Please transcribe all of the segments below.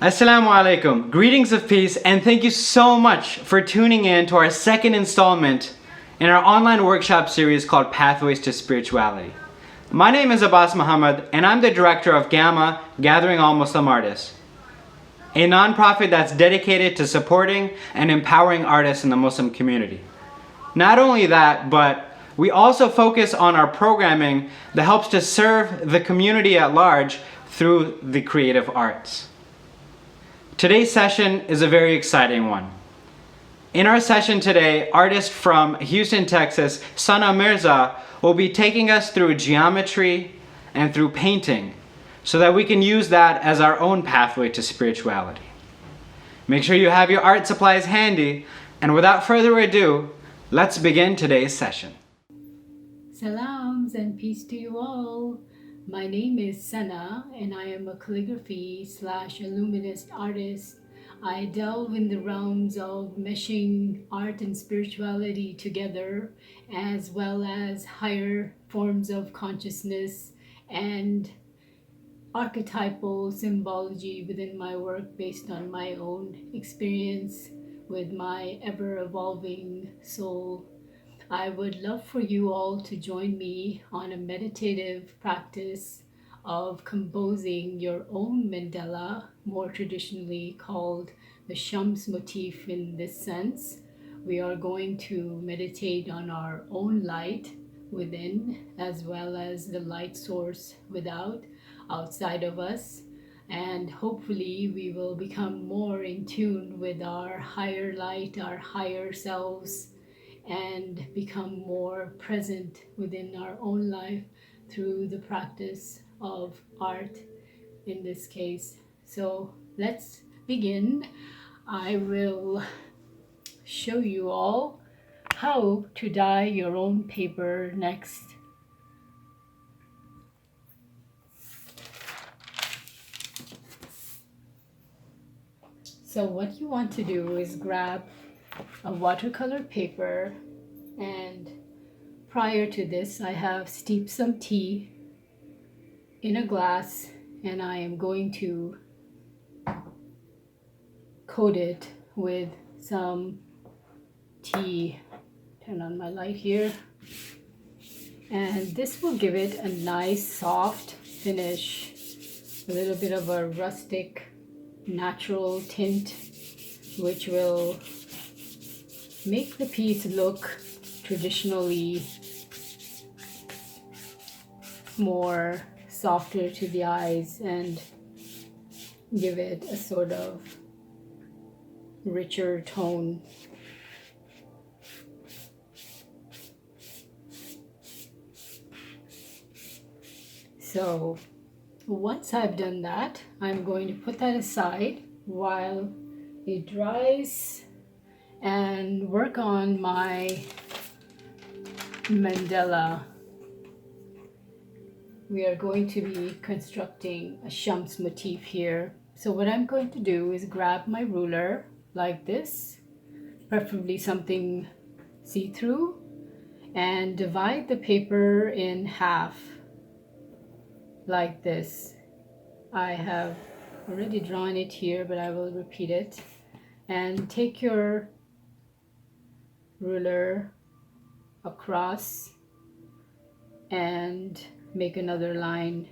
Assalamu alaikum, greetings of peace, and thank you so much for tuning in to our second installment in our online workshop series called Pathways to Spirituality. My name is Abbas Muhammad, and I'm the director of GAMA, Gathering All Muslim Artists, a nonprofit that's dedicated to supporting and empowering artists in the Muslim community. Not only that, but we also focus on our programming that helps to serve the community at large through the creative arts. Today's session is a very exciting one. In our session today, artist from Houston, Texas, Sana Mirza, will be taking us through geometry and through painting so that we can use that as our own pathway to spirituality. Make sure you have your art supplies handy, and without further ado, let's begin today's session. Salams and peace to you all. My name is Sana and I am a calligraphy/illuminist artist. I delve in the realms of meshing art and spirituality together, as well as higher forms of consciousness and archetypal symbology within my work based on my own experience with my ever-evolving soul. I would love for you all to join me on a meditative practice of composing your own mandala, more traditionally called the Shams motif in this sense. We are going to meditate on our own light within, as well as the light source outside of us. And hopefully we will become more in tune with our higher light, our higher selves, and become more present within our own life through the practice of art in this case. So let's begin. I will show you all how to dye your own paper next. So what you want to do is grab a watercolor paper, and prior to this I have steeped some tea in a glass, and I am going to coat it with some tea. Turn on my light here, and this will give it a nice soft finish, a little bit of a rustic natural tint, which will make the piece look traditionally more softer to the eyes and give it a sort of richer tone. So once I've done that, I'm going to put that aside while it dries and work on my mandala. We are going to be constructing a Shams motif here. So what I'm going to do is grab my ruler like this, preferably something see-through, and divide the paper in half like this. I have already drawn it here, but I will repeat it. And take your ruler across and make another line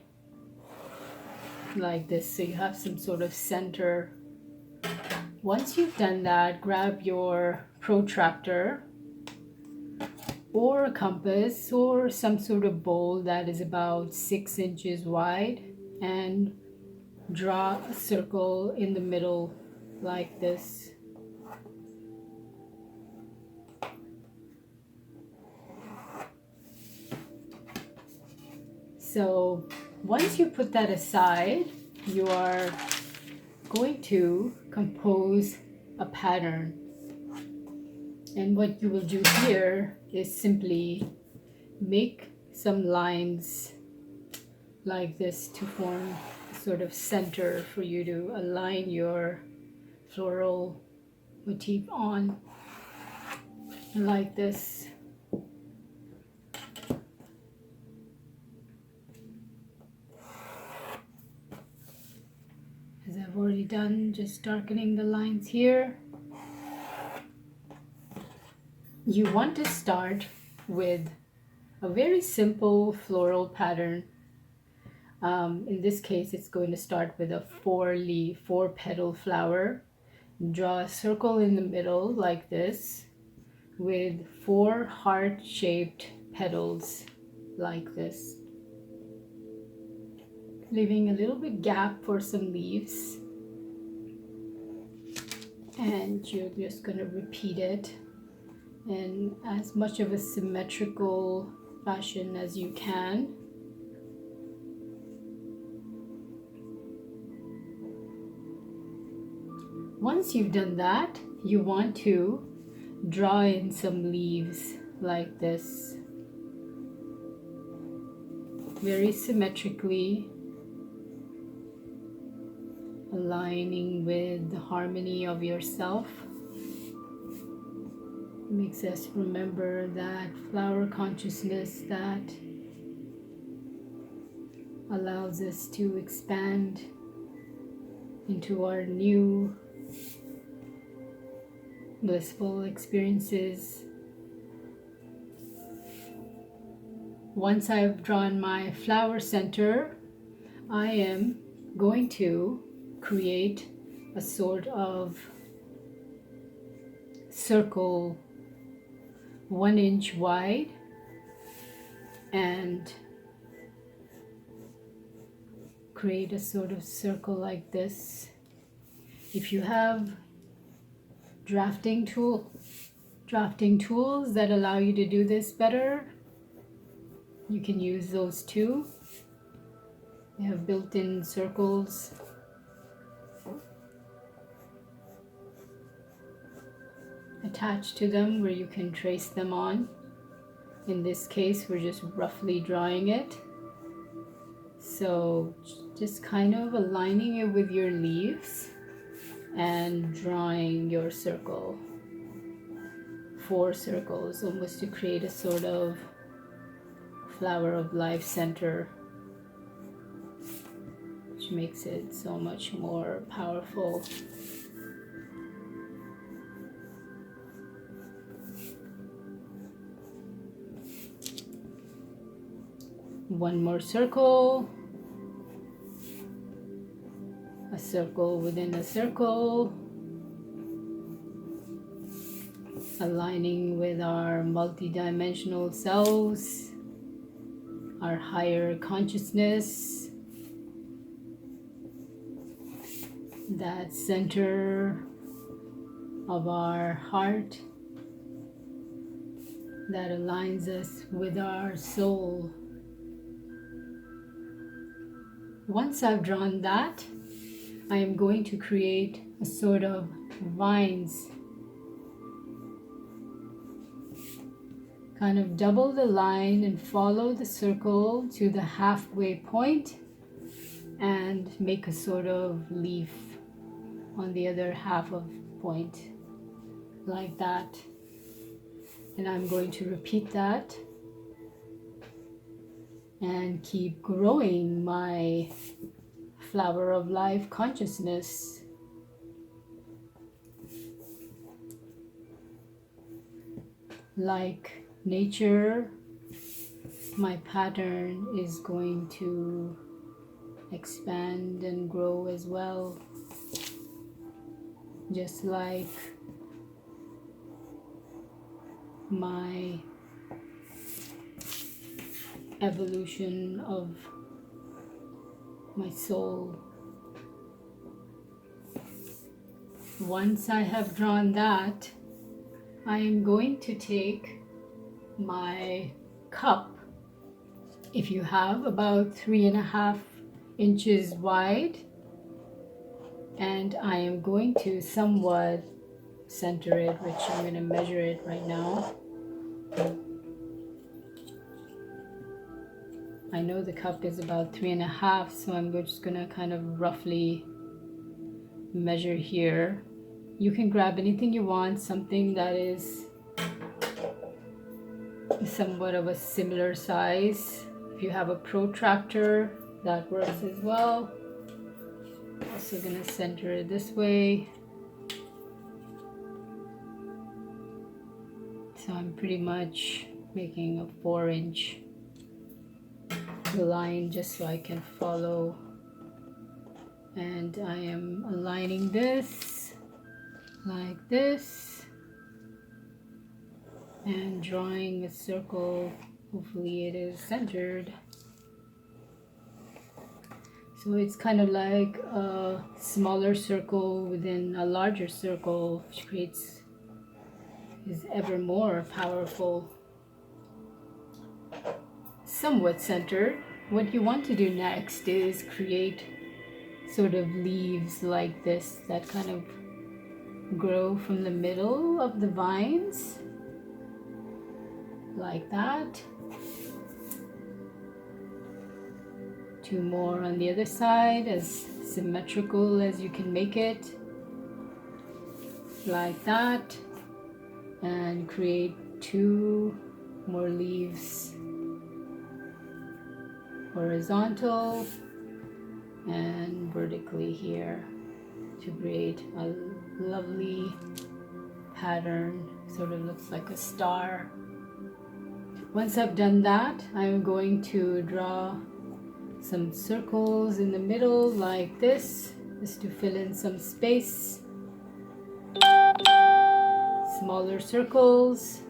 like this, so you have some sort of center. Once you've done that, grab your protractor or a compass or some sort of bowl that is about 6 inches wide, and draw a circle in the middle like this. So once you put that aside, you are going to compose a pattern. And what you will do here is simply make some lines like this to form a sort of center for you to align your floral motif on, like this. As I've already done, just darkening the lines here. You want to start with a very simple floral pattern. In this case, it's going to start with a 4-petal flower. Draw a circle in the middle like this with 4 heart-shaped petals like this, leaving a little bit gap for some leaves. And you're just going to repeat it in as much of a symmetrical fashion as you can. Once you've done that, you want to draw in some leaves like this, very symmetrically, aligning with the harmony of yourself. It makes us remember that flower consciousness that allows us to expand into our new blissful experiences. Once I've drawn my flower center, I am going to create a sort of circle 1 inch wide and create a sort of circle like this. If you have drafting tools that allow you to do this better, you can use those too. They have built-in circles. Attached to them where you can trace them on. In this case, we're just roughly drawing it. So just kind of aligning it with your leaves and drawing your circle. 4 circles, almost to create a sort of flower of life center, which makes it so much more powerful. One more circle, a circle within a circle, aligning with our multidimensional selves, our higher consciousness, that center of our heart that aligns us with our soul. Once I've drawn that, I am going to create a sort of vines. Kind of double the line and follow the circle to the halfway point and make a sort of leaf on the other half of point, like that. And I'm going to repeat that and keep growing my flower of life consciousness. Like nature, my pattern is going to expand and grow as well, just like my evolution of my soul. Once I have drawn that, I am going to take my cup. If you have about 3.5 inches wide, and I am going to somewhat center it, which I'm going to measure it right now. I know the cup is about 3.5, so I'm just going to kind of roughly measure here. You can grab anything you want, something that is somewhat of a similar size. If you have a protractor, that works as well. Also gonna center it this way. So I'm pretty much making a 4-inch line just so I can follow. And I am aligning this like this and drawing a circle. Hopefully it is centered. So it's kind of like a smaller circle within a larger circle, which is ever more powerful. Somewhat centered. What you want to do next is create sort of leaves like this that kind of grow from the middle of the vines, like that. 2 more on the other side, as symmetrical as you can make it, like that, and create 2 more leaves, horizontal and vertically here, to create a lovely pattern. Sort of looks like a star. Once I've done that, I'm going to draw some circles in the middle like this, just to fill in some space. Smaller circles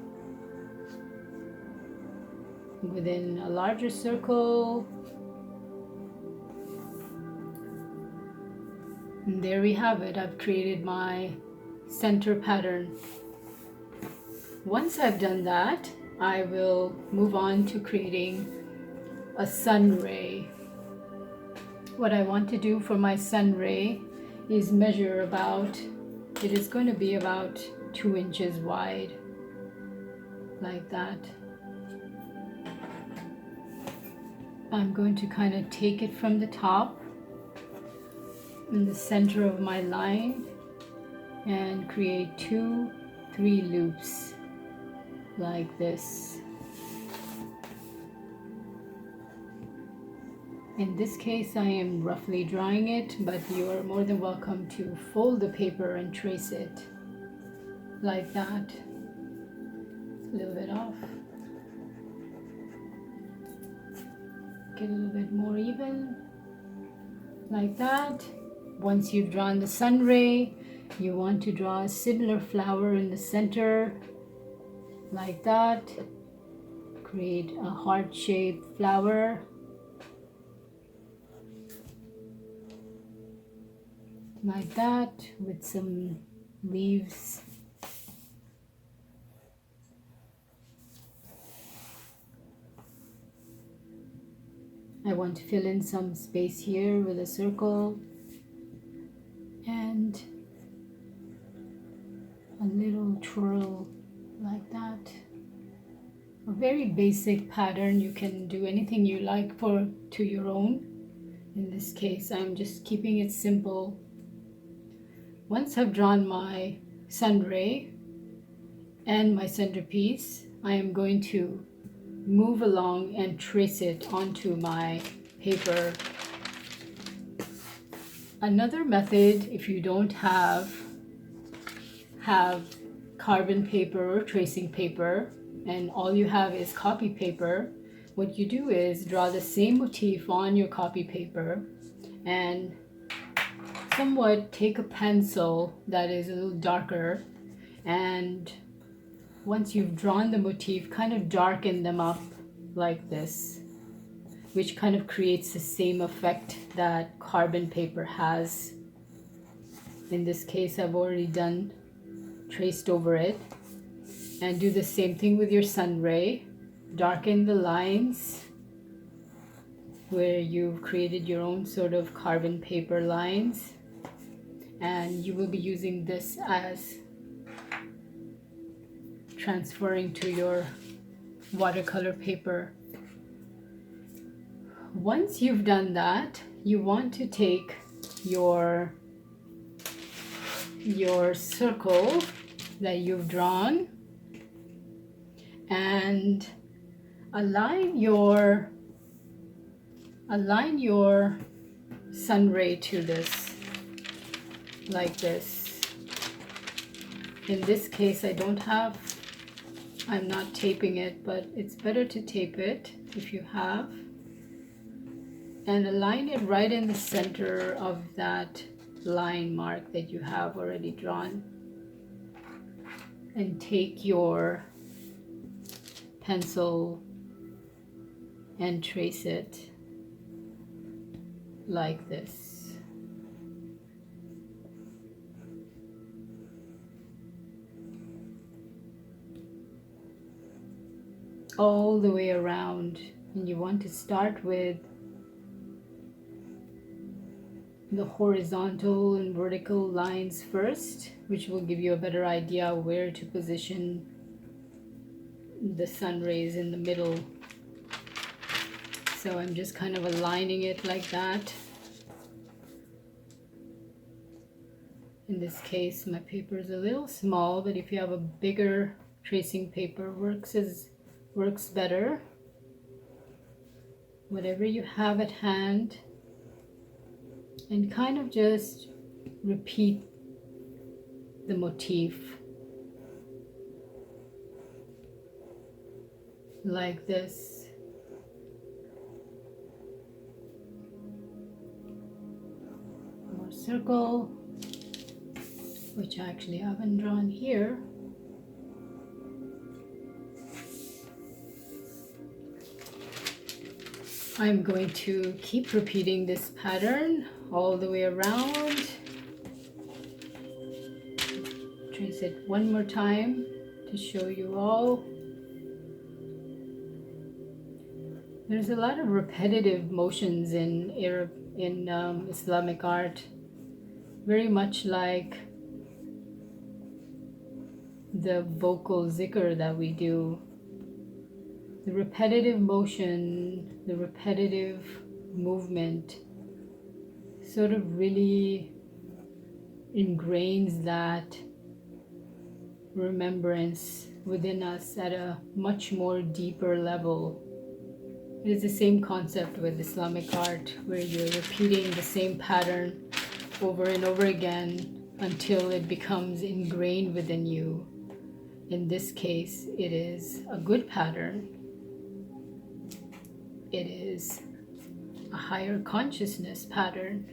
within a larger circle. And there we have it. I've created my center pattern. Once I've done that, I will move on to creating a sun ray. What I want to do for my sun ray is measure about, it is going to be about 2 inches wide, like that. I'm going to kind of take it from the top in the center of my line and create 2, 3 loops like this. In this case, I am roughly drawing it, but you are more than welcome to fold the paper and trace it like that. A little bit off. Get a little bit more even, like that. Once you've drawn the sun ray, you want to draw a similar flower in the center, like that. Create a heart-shaped flower. Like that, with some leaves. I want to fill in some space here with a circle and a little twirl like that. A very basic pattern. You can do anything you like to your own. In this case, I'm just keeping it simple. Once I've drawn my sun ray and my centerpiece, I am going to move along and trace it onto my paper. Another method, if you don't have carbon paper or tracing paper and all you have is copy paper, what you do is draw the same motif on your copy paper and somewhat take a pencil that is a little darker, and once you've drawn the motif, kind of darken them up like this, which kind of creates the same effect that carbon paper has. In this case, I've already traced over it. And do the same thing with your sun ray. Darken the lines where you've created your own sort of carbon paper lines. And you will be using this as transferring to your watercolor paper. Once you've done that, you want to take your circle that you've drawn and align your sun ray to this. like this. In this case, I'm not taping it, but it's better to tape it if you have. And align it right in the center of that line mark that you have already drawn. And take your pencil and trace it like this. All the way around. And you want to start with the horizontal and vertical lines first, which will give you a better idea where to position the sun rays in the middle. So I'm just kind of aligning it like that. In this case, my paper is a little small, but if you have a bigger tracing paper, works better. Whatever you have at hand, and kind of just repeat the motif like this. More circle, which I actually haven't drawn here. I'm going to keep repeating this pattern all the way around. Trace it one more time to show you all. There's a lot of repetitive motions in Islamic art, very much like the vocal zikr that we do. The repetitive motion, the repetitive movement sort of really ingrains that remembrance within us at a much more deeper level. It is the same concept with Islamic art, where you're repeating the same pattern over and over again until it becomes ingrained within you. In this case, it is a good pattern. It is a higher consciousness pattern,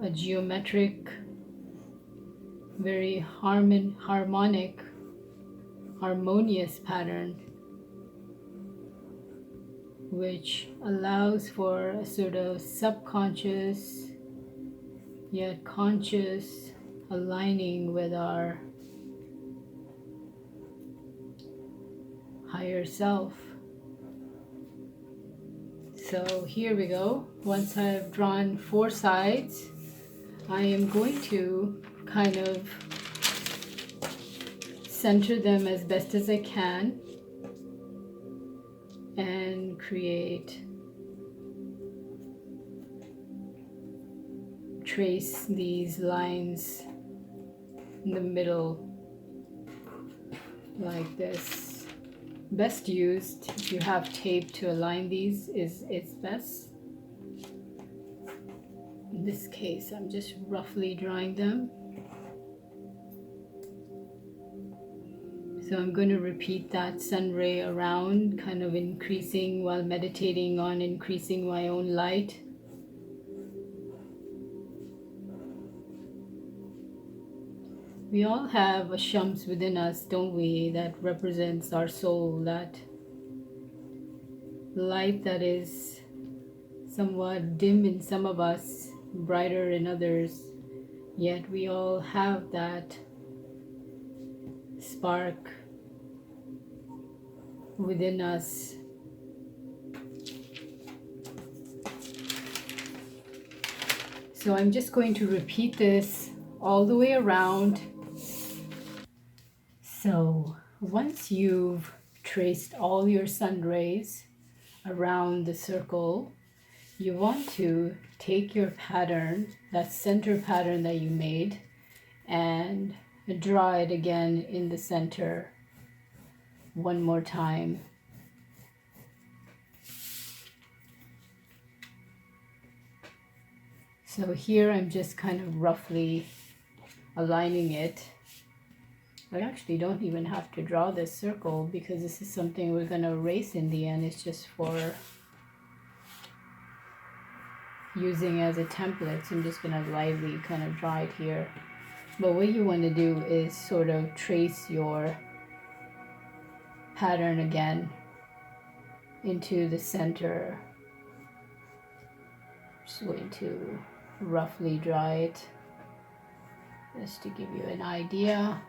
a geometric, very harmonic, harmonious pattern, which allows for a sort of subconscious yet conscious aligning with our higher self. So here we go. Once I've drawn 4 sides, I am going to kind of center them as best as I can and trace these lines in the middle like this. Best used, if you have tape to align these, it's best. In this case, I'm just roughly drawing them. So I'm going to repeat that sun ray around, kind of increasing while meditating on increasing my own light. We all have a shams within us, don't we, that represents our soul, that light that is somewhat dim in some of us, brighter in others, yet we all have that spark within us. So I'm just going to repeat this all the way around. So once you've traced all your sun rays around the circle, you want to take your pattern, that center pattern that you made, and draw it again in the center one more time. So here I'm just kind of roughly aligning it. I actually don't even have to draw this circle because this is something we're going to erase in the end. It's just for using as a template. So I'm just going to lightly kind of draw it here. But what you want to do is sort of trace your pattern again into the center. Just going to roughly draw it just to give you an idea.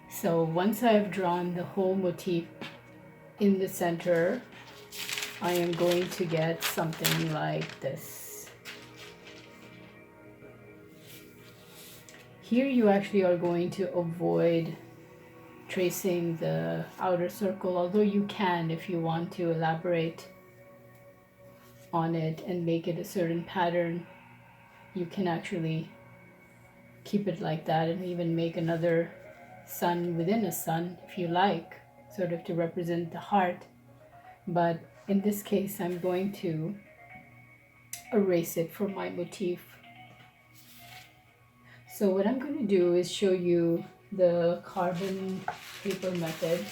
So once I've drawn the whole motif in the center, I am going to get something like this. Here you actually are going to avoid tracing the outer circle, although you can if you want to elaborate on it and make it a certain pattern. You can actually keep it like that and even make another sun within a sun if you like, sort of to represent the heart. But in this case, I'm going to erase it from my motif. So what I'm going to do is show you the carbon paper method.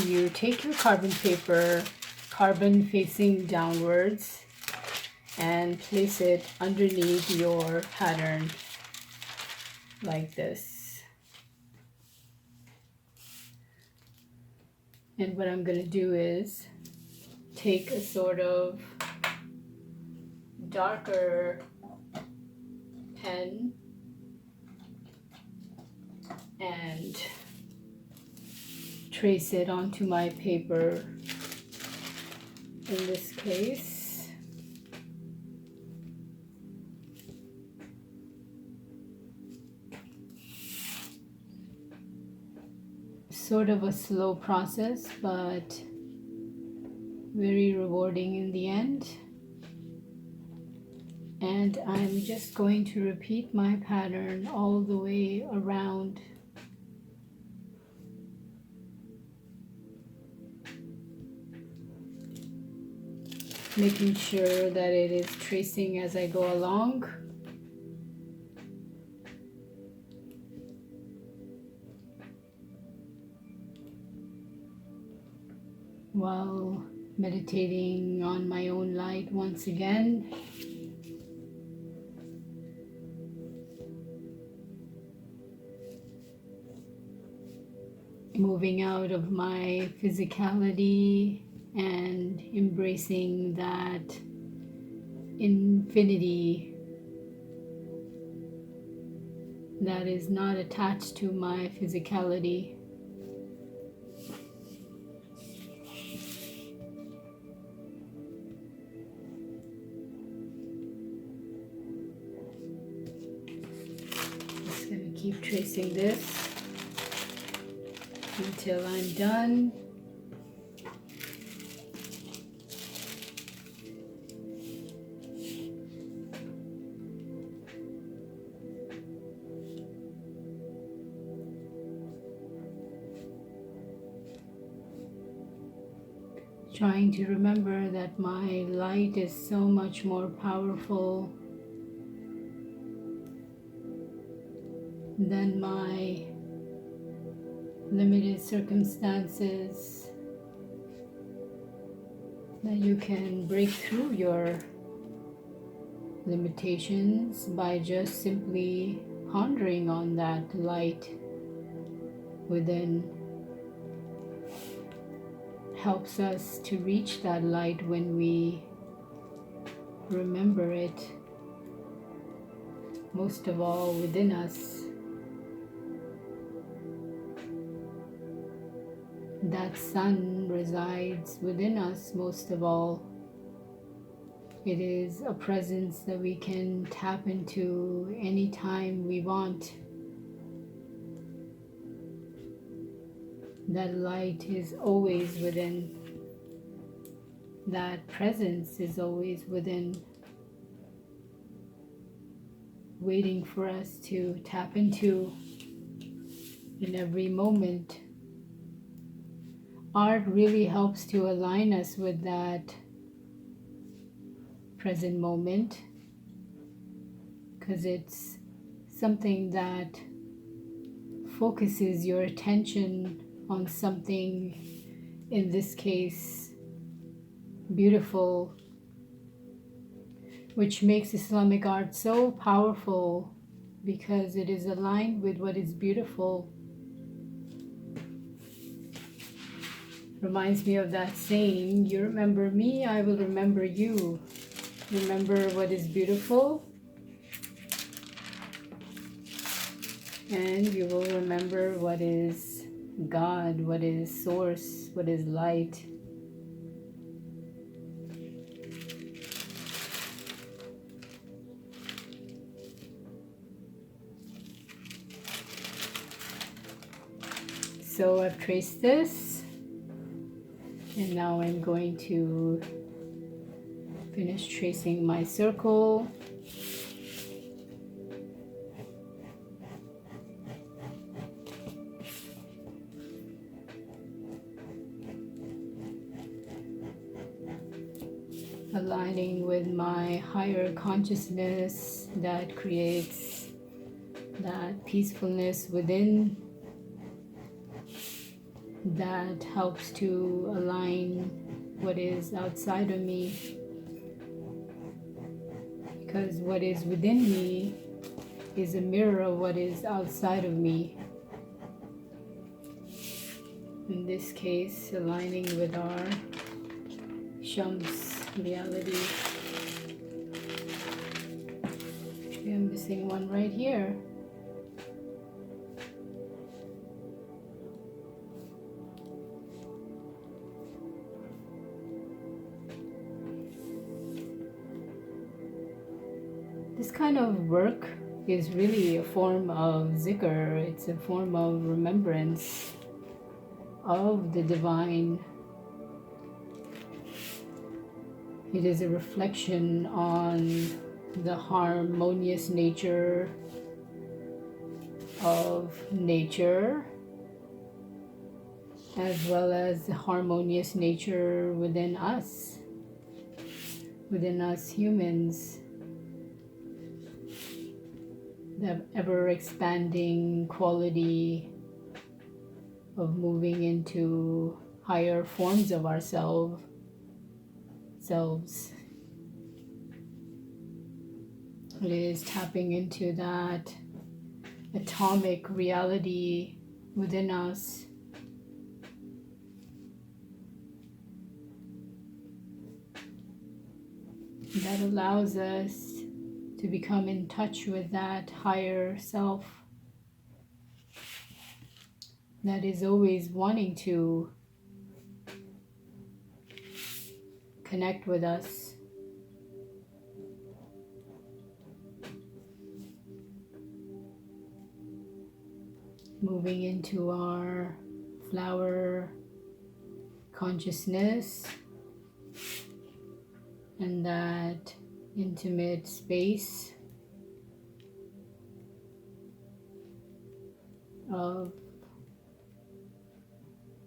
You take your carbon paper, carbon facing downwards, and place it underneath your pattern like this. And what I'm going to do is take a sort of darker pen and trace it onto my paper in this case. Sort of a slow process, but very rewarding in the end. And I'm just going to repeat my pattern all the way around. Making sure that it is tracing as I go along. While meditating on my own light once again. Moving out of my physicality and embracing that infinity that is not attached to my physicality. Just going to keep tracing this until I'm done. Trying to remember that my light is so much more powerful than my limited circumstances, that you can break through your limitations by just simply pondering on that light within. Helps us to reach that light when we remember it, most of all within us. That sun resides within us most of all. It is a presence that we can tap into anytime we want. That light is always within. That presence is always within, waiting for us to tap into in every moment. Art really helps to align us with that present moment, because it's something that focuses your attention on something, in this case, beautiful, which makes Islamic art so powerful because it is aligned with what is beautiful. Reminds me of that saying, you remember me, I will remember you. Remember what is beautiful, and you will remember what is God, what is source, what is light. So I've traced this, and now I'm going to finish tracing my circle. Aligning with my higher consciousness that creates that peacefulness within, that helps to align what is outside of me, because what is within me is a mirror of what is outside of me. In this case, aligning with our Shams reality. Actually, I'm missing one right here. This kind of work is really a form of zikr. It's a form of remembrance of the divine. It is a reflection on the harmonious nature of nature, as well as the harmonious nature within us humans. The ever-expanding quality of moving into higher forms of ourselves. It is tapping into that atomic reality within us. That allows us to become in touch with that higher self that is always wanting to connect with us. Moving into our flower consciousness and that intimate space of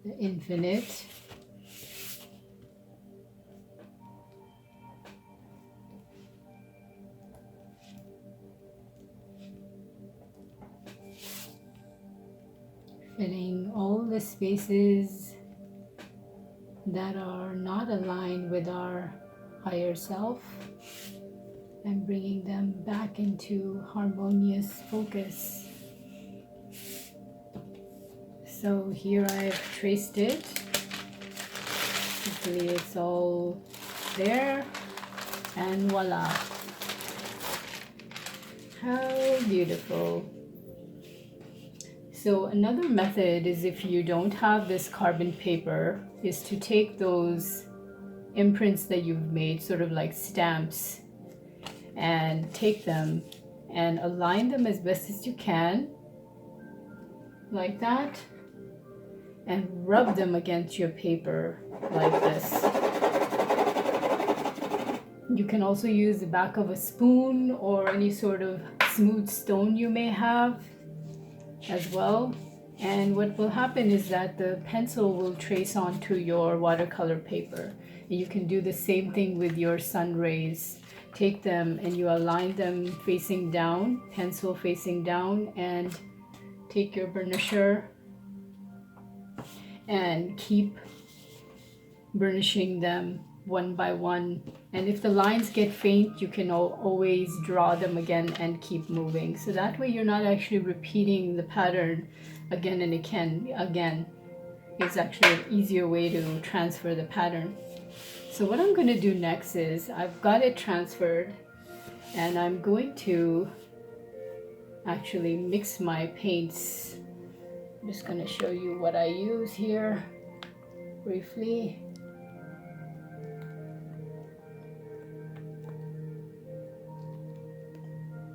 the infinite. Filling all the spaces that are not aligned with our higher self and bringing them back into harmonious focus. So here I've traced it. Hopefully it's all there, and voila. How beautiful. So another method is, if you don't have this carbon paper, is to take those imprints that you've made, sort of like stamps, and take them and align them as best as you can, like that, and rub them against your paper like this. You can also use the back of a spoon or any sort of smooth stone you may have as well. And what will happen is that the pencil will trace onto your watercolor paper. And you can do the same thing with your sun rays. take them and you align them facing down, pencil facing down, and take your burnisher and keep burnishing them one by one. And if the lines get faint, you can always draw them again and keep moving. So that way you're not actually repeating the pattern again and again. It's actually an easier way to transfer the pattern. So what I'm going to do next is I've got it transferred, and I'm going to actually mix my paints. I'm just going to show you what I use here briefly.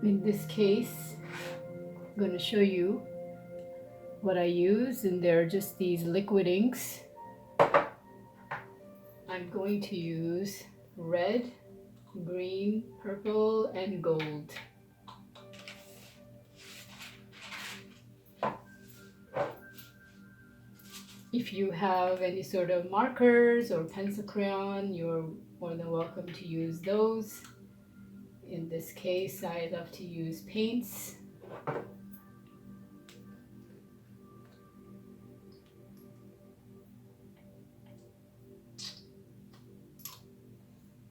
In this case, I'm going to show you what I use, and they're just these liquid inks. I'm going to use red, green, purple, and gold. If you have any sort of markers or pencil crayon, you're more than welcome to use those. In this case, I love to use paints.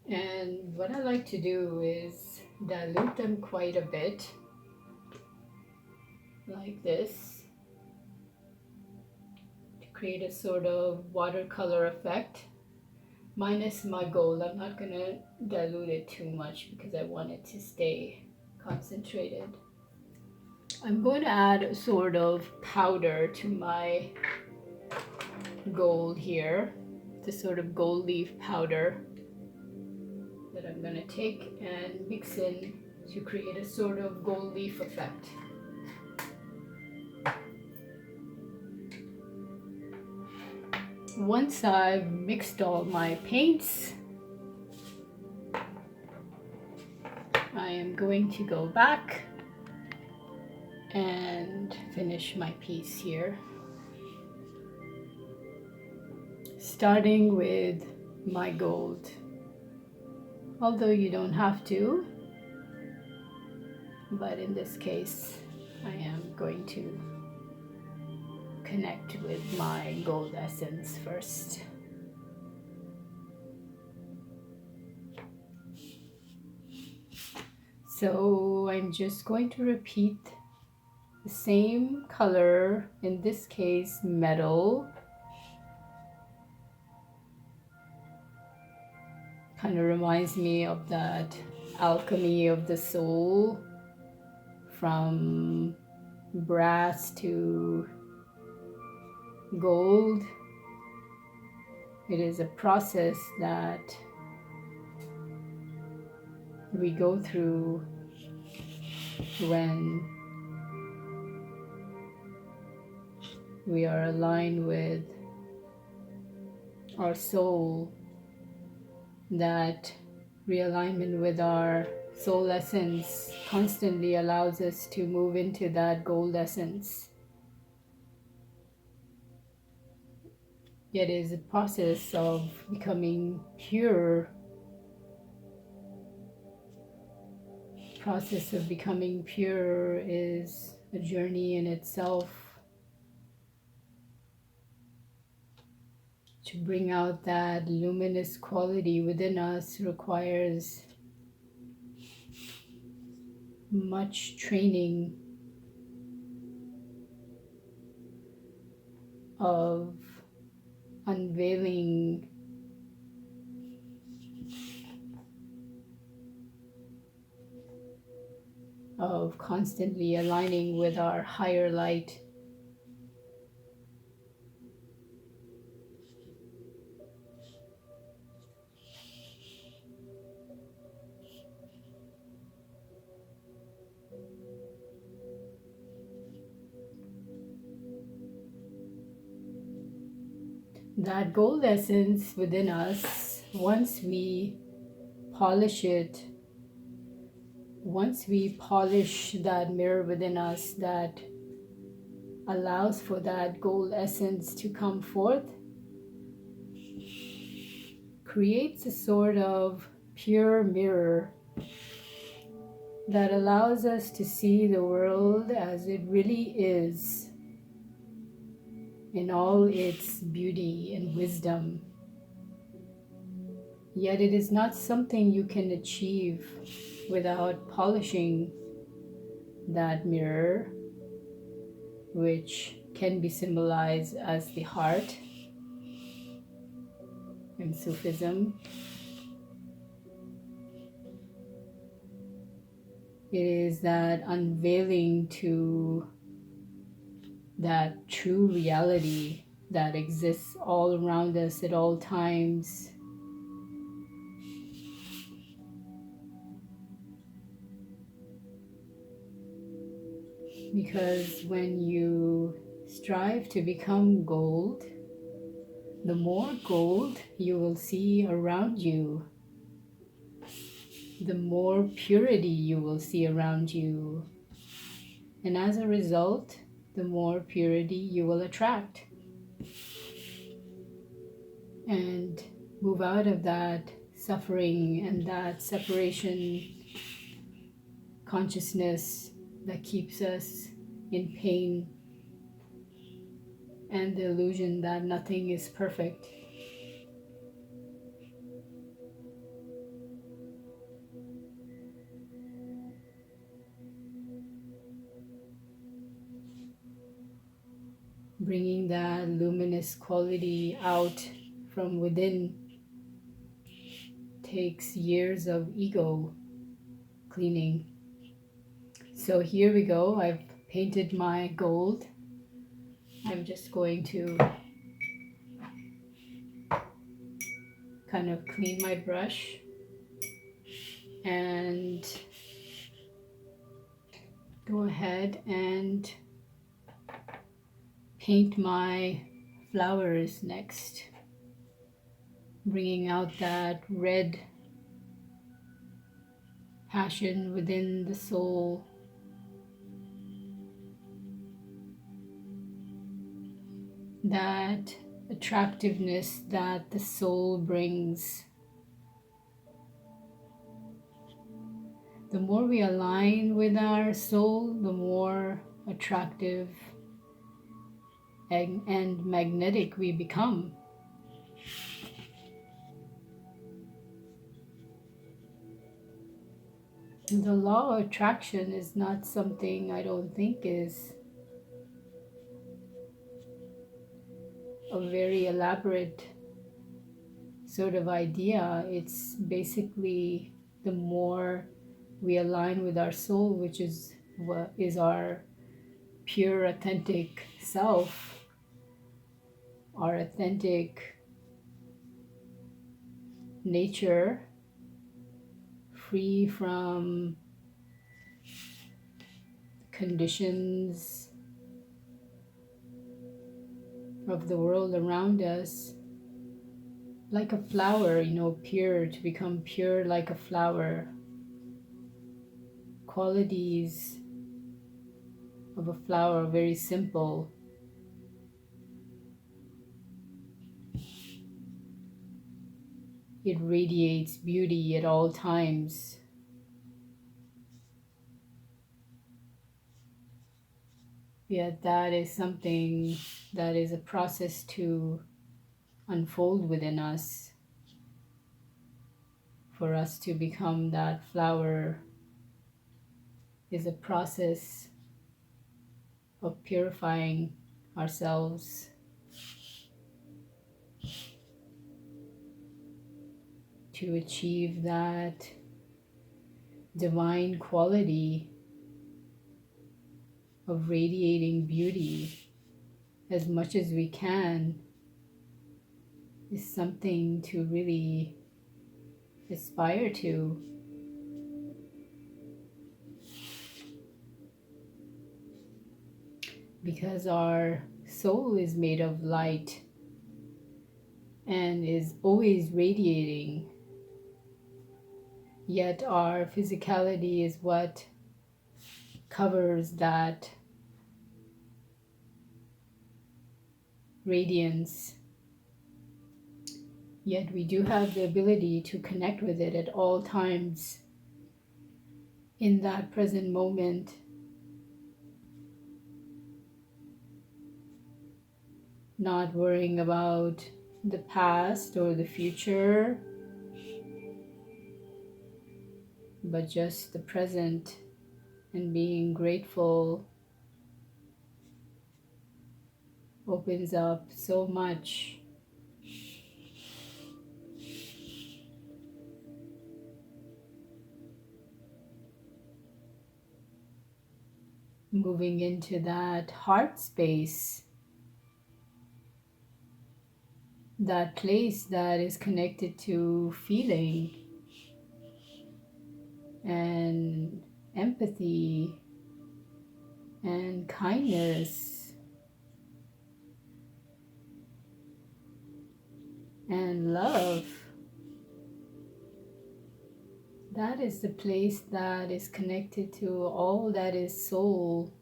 And what I like to do is dilute them quite a bit, like this, to create a sort of watercolor effect. Minus my gold, I'm not going to dilute it too much because I want it to stay concentrated. I'm going to add a sort of powder to my gold here, this sort of gold leaf powder that I'm going to take and mix in to create a sort of gold leaf effect. Once I've mixed all my paints, I am going to go back and finish my piece here. Starting with my gold. Although you don't have to, but in this case, I am going to connect with my gold essence first. So I'm just going to repeat the same color, in this case metal. Kind of reminds me of that alchemy of the soul, from brass to gold. It is a process that we go through when we are aligned with our soul. That realignment with our soul essence constantly allows us to move into that gold essence. It is a process of becoming pure. Process of becoming pure is a journey in itself. To bring out that luminous quality within us requires much training of unveiling of constantly aligning with our higher light. That gold essence within us, once we polish it, once we polish that mirror within us that allows for that gold essence to come forth, creates a sort of pure mirror that allows us to see the world as it really is, in all its beauty and wisdom. Yet it is not something you can achieve without polishing that mirror, which can be symbolized as the heart in Sufism. It is that unveiling to that true reality that exists all around us at all times. Because when you strive to become gold, the more gold you will see around you, the more purity you will see around you. And as a result, the more purity you will attract. And move out of that suffering and that separation consciousness that keeps us in pain and the illusion that nothing is perfect. Bringing that luminous quality out from within takes years of ego cleaning. So here we go. I've painted my gold. I'm just going to kind of clean my brush and go ahead and paint my flowers next, bringing out that red passion within the soul, that attractiveness that the soul brings. The more we align with our soul, the more attractive and magnetic we become. The law of attraction is not something I don't think is a very elaborate sort of idea. It's basically the more we align with our soul, which is what is our pure, authentic self, our authentic nature, free from conditions of the world around us, like a flower, pure, to become pure like a flower. Qualities of a flower are very simple. It radiates beauty at all times. Yet that is something that is a process to unfold within us. For us to become that flower is a process of purifying ourselves to achieve that divine quality of radiating beauty as much as we can is something to really aspire to. Because our soul is made of light and is always radiating, yet our physicality is what covers that radiance. Yet we do have the ability to connect with it at all times. in that present moment. Not worrying about the past or the future, but just the present, and being grateful opens up so much. Moving into that heart space, that place that is connected to feeling and empathy and kindness and love. That is the place that is connected to all that is soul.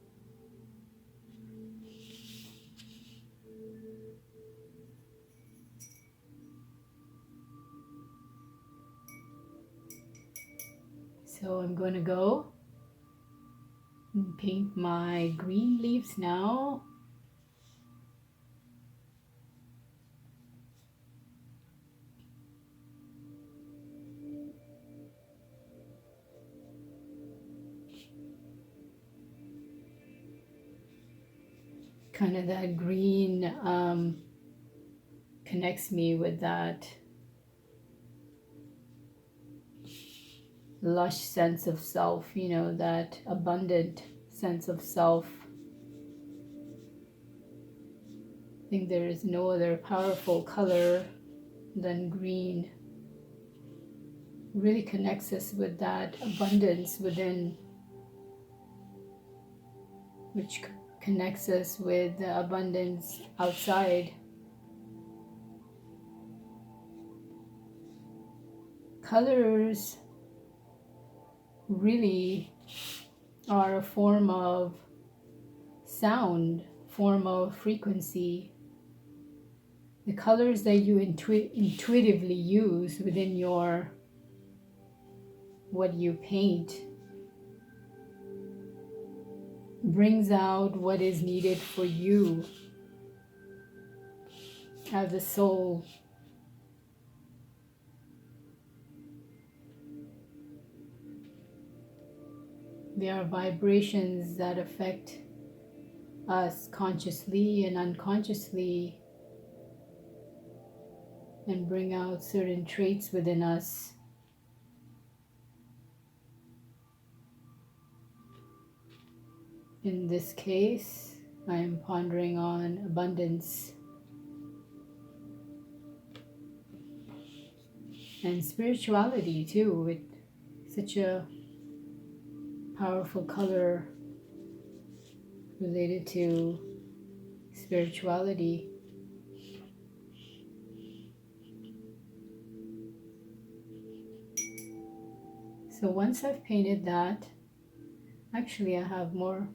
So I'm going to go and paint my green leaves now. Kind of that green connects me with that lush sense of self, that abundant sense of self. I think there is no other powerful color than green. It really connects us with that abundance within, which connects us with the abundance outside. Colors really are a form of sound, form of frequency. The colors that you intuitively use within your what you paint brings out what is needed for you as a soul. There are vibrations that affect us consciously and unconsciously and bring out certain traits within us. In this case, I am pondering on abundance and spirituality too, with such a powerful color related to spirituality. So once I've painted that, actually I have more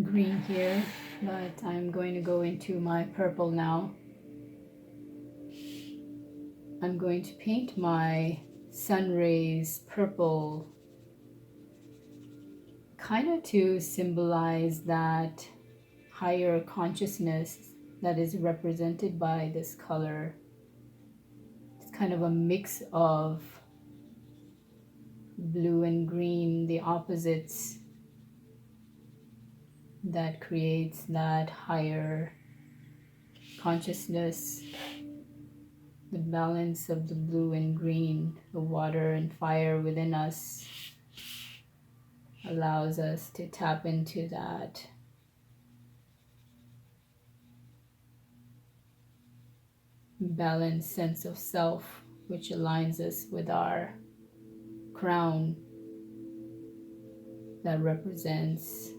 green here, but I'm going to go into my purple now. I'm going to paint my sun rays purple, kind of to symbolize that higher consciousness that is represented by this color. It's kind of a mix of blue and green, the opposites, that creates that higher consciousness. The balance of the blue and green, the water and fire within us, allows us to tap into that balanced sense of self, which aligns us with our crown that represents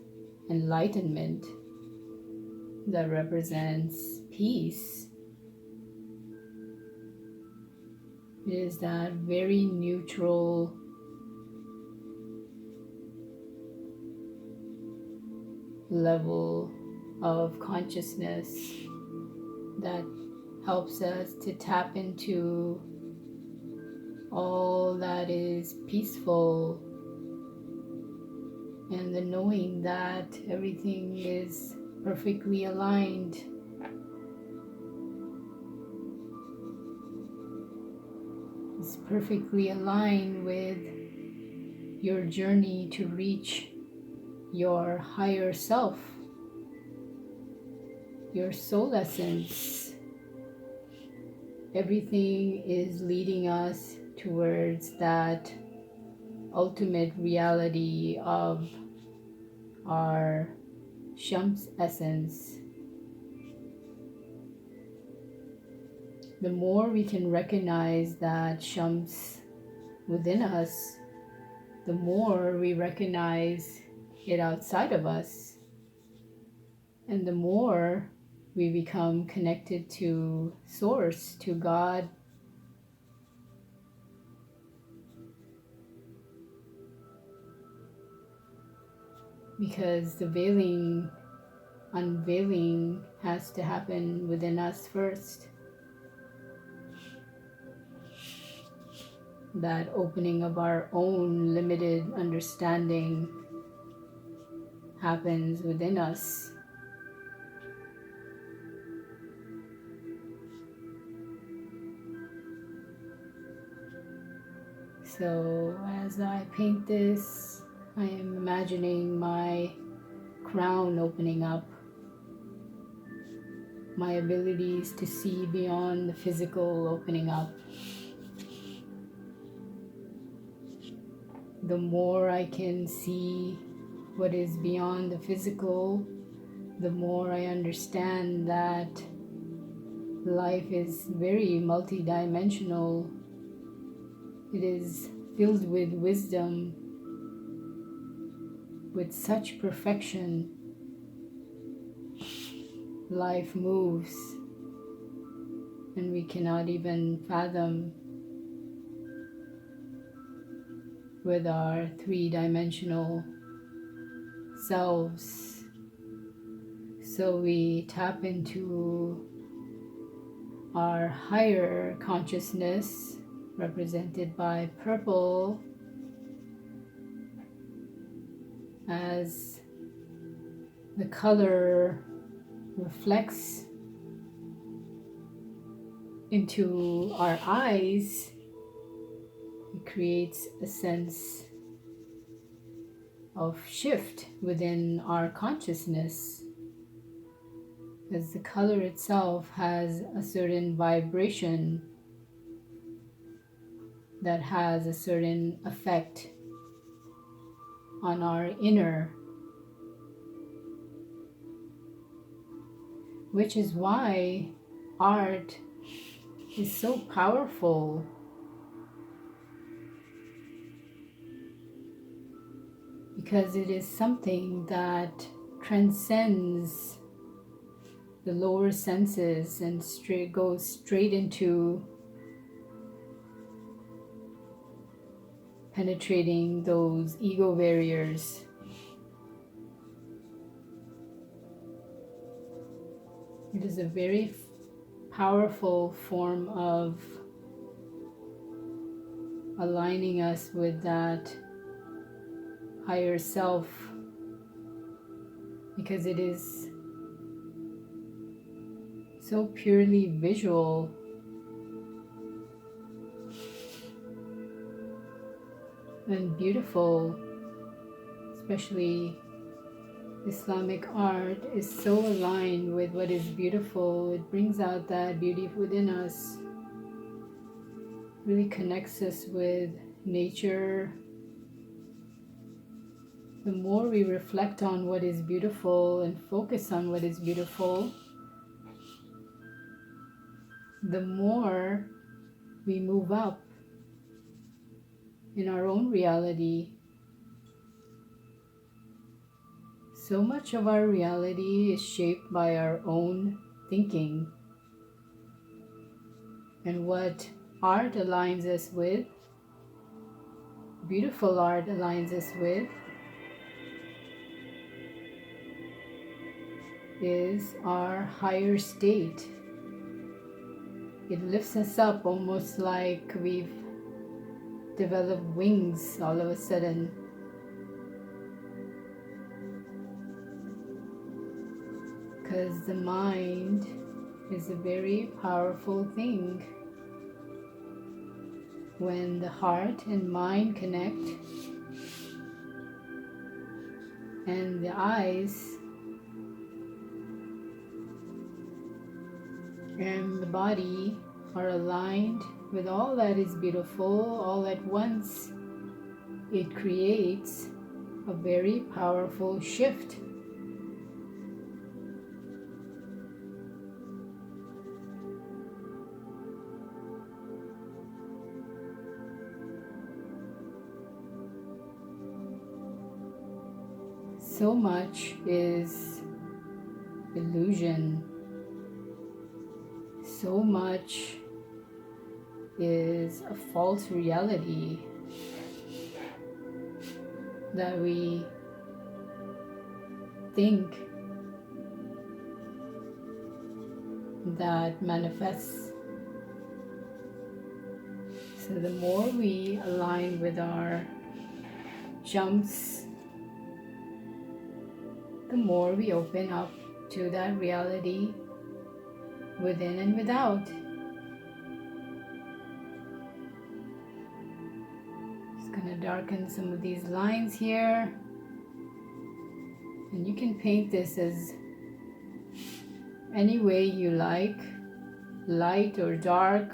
enlightenment, that represents peace. It is that very neutral, level of consciousness that helps us to tap into all that is peaceful, and the knowing that everything is perfectly aligned. It's perfectly aligned with your journey to reach your higher self, your soul essence. Everything is leading us towards that ultimate reality of our Shams essence. The more we can recognize that Shams within us, the more we recognize it outside of us, and the more we become connected to Source, to God. Because the unveiling has to happen within us first. That opening of our own limited understanding happens within us. So as I paint this, I am imagining my crown opening up, my abilities to see beyond the physical opening up. The more I can see what is beyond the physical, the more I understand that life is very multidimensional. It is filled with wisdom, with such perfection. Life moves, and we cannot even fathom with our three-dimensional selves. So we tap into our higher consciousness, represented by purple, as the color reflects into our eyes. It creates a sense of shift within our consciousness, as the color itself has a certain vibration that has a certain effect on our inner, which is why art is so powerful. Because it is something that transcends the lower senses and goes straight into penetrating those ego barriers. It is a very powerful form of aligning us with that higher self, because it is so purely visual. And beautiful. Especially Islamic art is so aligned with what is beautiful. It brings out that beauty within us, really connects us with nature. The more we reflect on what is beautiful and focus on what is beautiful, the more we move up in our own reality. So much of our reality is shaped by our own thinking, and what art aligns us with, beautiful art aligns us with, is our higher state. It lifts us up, almost like we've develop wings all of a sudden. Because the mind is a very powerful thing. When the heart and mind connect, and the eyes and the body are aligned with all that is beautiful all at once, it creates a very powerful shift. So much is illusion. So much is a false reality that we think that manifests. So the more we align with our jumps, the more we open up to that reality within and without. Just gonna darken some of these lines here. And you can paint this as any way you like, light or dark.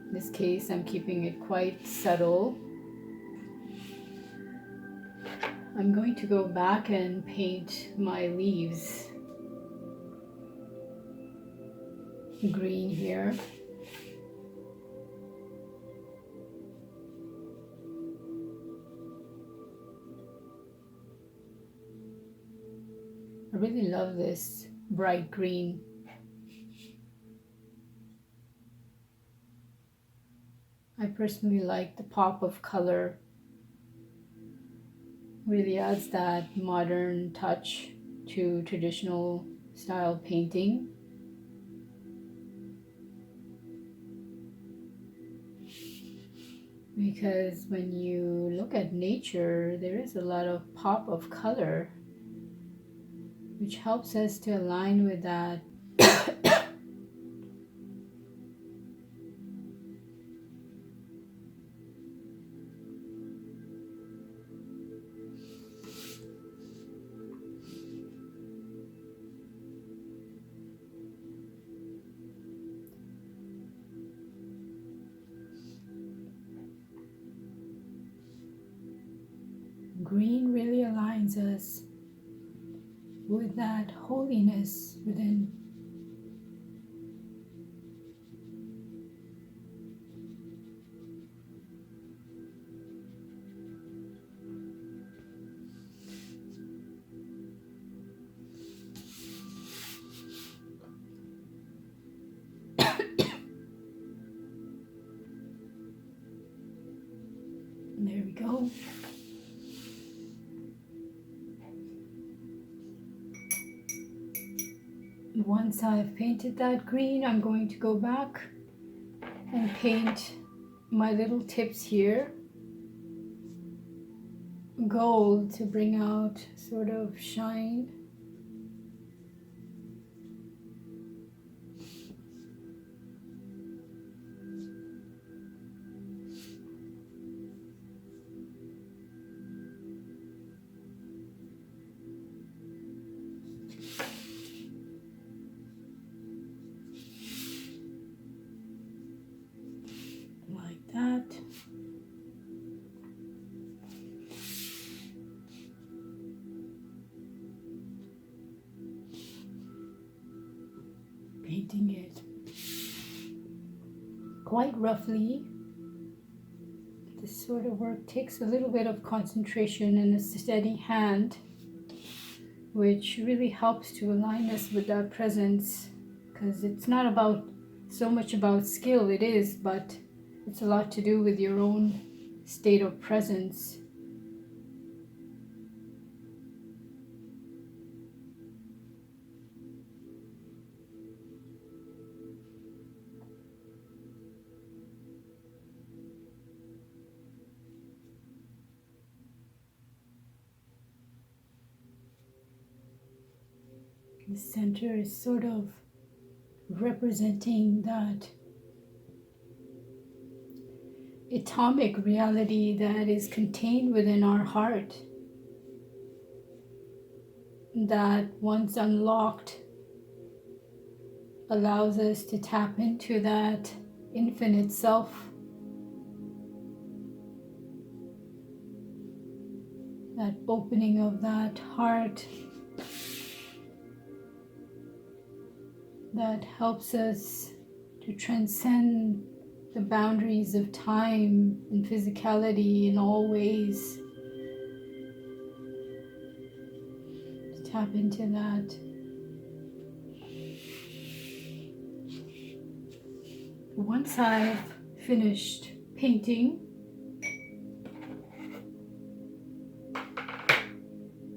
In this case, I'm keeping it quite subtle. I'm going to go back and paint my leaves green here. I really love this bright green. I personally like the pop of color. Really adds that modern touch to traditional style painting. Because when you look at nature, there is a lot of pop of color, which helps us to align with that green really aligns us with that holiness within. There we go. Once I've painted that green, I'm going to go back and paint my little tips here gold to bring out sort of shine. Like that. Painting it quite roughly. This sort of work takes a little bit of concentration and a steady hand, which really helps to align us with that presence, because it's not about so much about skill, it is, but it's a lot to do with your own state of presence. the center is sort of representing that atomic reality that is contained within our heart, that once unlocked allows us to tap into that infinite self. That opening of that heart that helps us to transcend the boundaries of time and physicality in all ways. To tap into that. Once I've finished painting,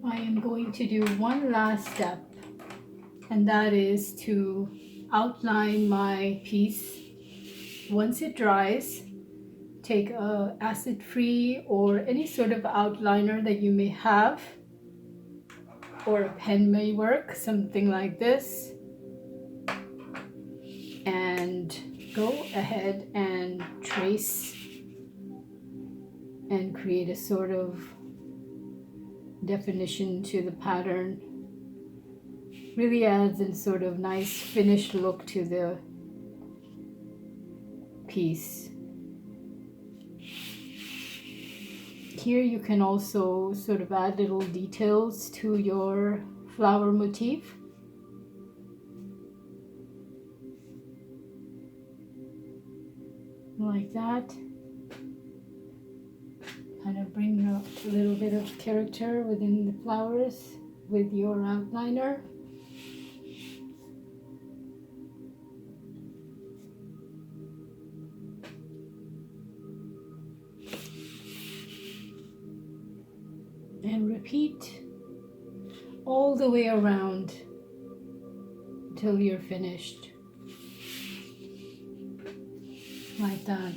I am going to do one last step, and that is to outline my piece. Once it dries, take a acid-free or any sort of outliner that you may have, or a pen may work, something like this, and go ahead and trace and create a sort of definition to the pattern. Really adds a sort of nice finished look to the piece. Here you can also sort of add little details to your flower motif. Like that. Kind of bring up a little bit of character within the flowers with your outliner. And repeat all the way around until you're finished. Like that.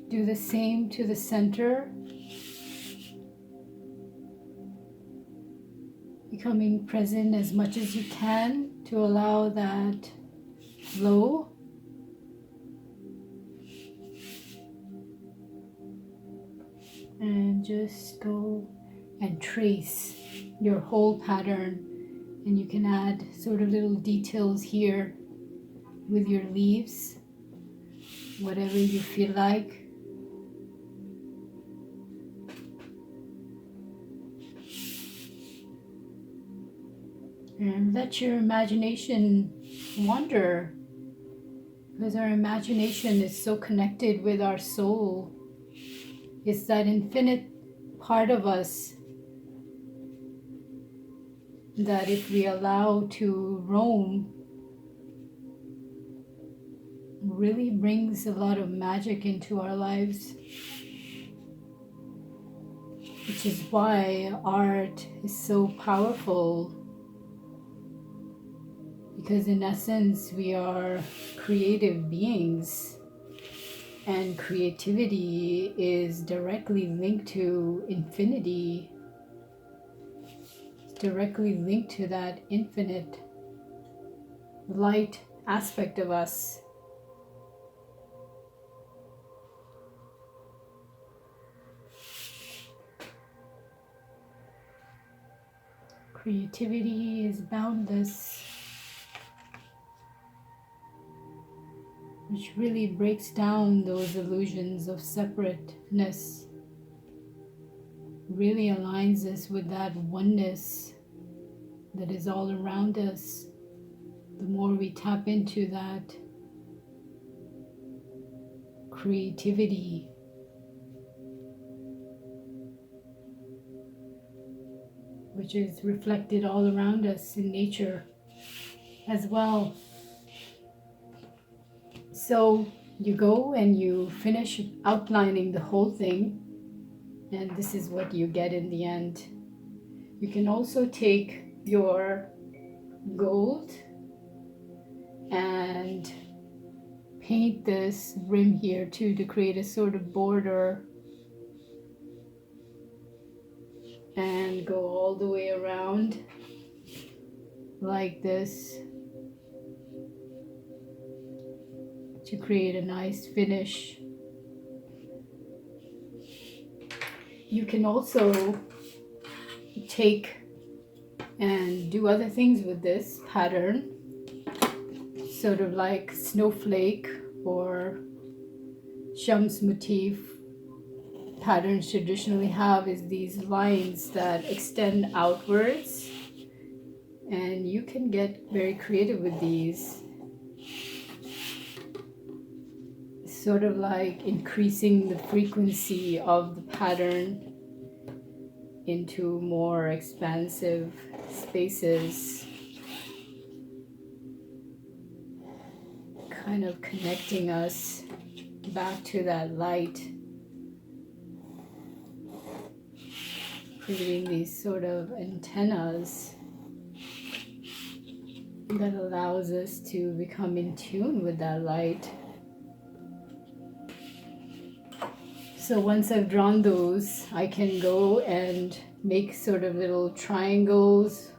Do the same to the center. Becoming present as much as you can to allow that flow. And just go and trace your whole pattern, and you can add sort of little details here with your leaves, whatever you feel like. And let your imagination wander, because our imagination is so connected with our soul. It's that infinite part of us that if we allow to roam, really brings a lot of magic into our lives. Which is why art is so powerful. Because in essence, we are creative beings. And creativity is directly linked to infinity. It's directly linked to that infinite light aspect of us. Creativity is boundless, which really breaks down those illusions of separateness, really aligns us with that oneness that is all around us. The more we tap into that creativity, which is reflected all around us in nature as well. So you go and you finish outlining the whole thing, and this is what you get in the end. You can also take your gold and paint this rim here too to create a sort of border, and go all the way around like this to create a nice finish. You can also take and do other things with this pattern, sort of like snowflake or Shams motif patterns traditionally have, is these lines that extend outwards, and you can get very creative with these, sort of like increasing the frequency of the pattern into more expansive spaces, kind of connecting us back to that light, creating these sort of antennas that allows us to become in tune with that light. So once I've drawn those, I can go and make sort of little triangles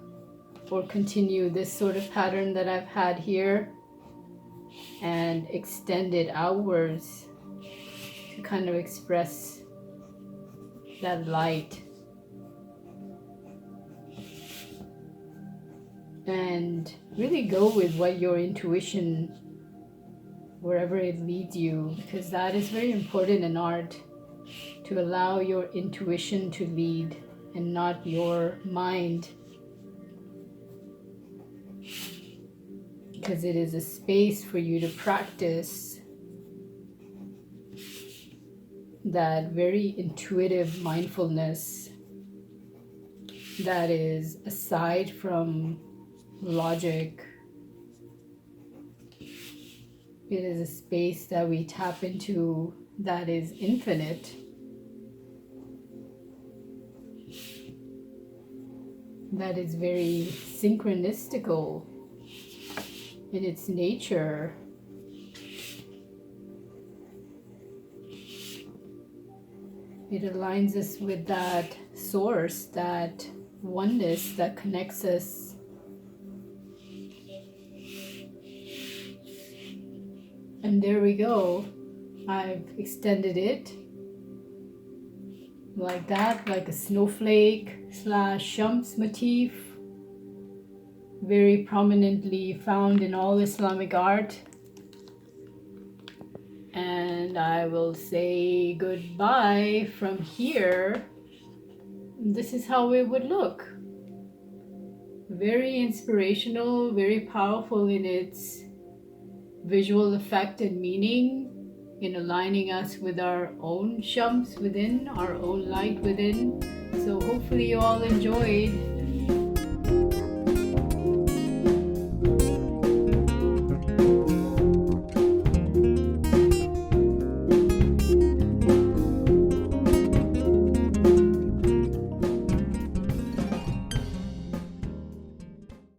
or continue this sort of pattern that I've had here and extend it outwards to kind of express that light. And really go with what your intuition, wherever it leads you, because that is very important in art, to allow your intuition to lead and not your mind, because it is a space for you to practice that very intuitive mindfulness that is aside from logic. It is a space that we tap into that is infinite, that is very synchronistical in its nature. It aligns us with that source, that oneness that connects us. And there we go. I've extended it like that, like a snowflake / Shams motif, very prominently found in all Islamic art. And I will say goodbye from here. This is how it would look. Very inspirational, very powerful in its visual effect and meaning, in aligning us with our own Shams within, our own light within. So hopefully you all enjoyed.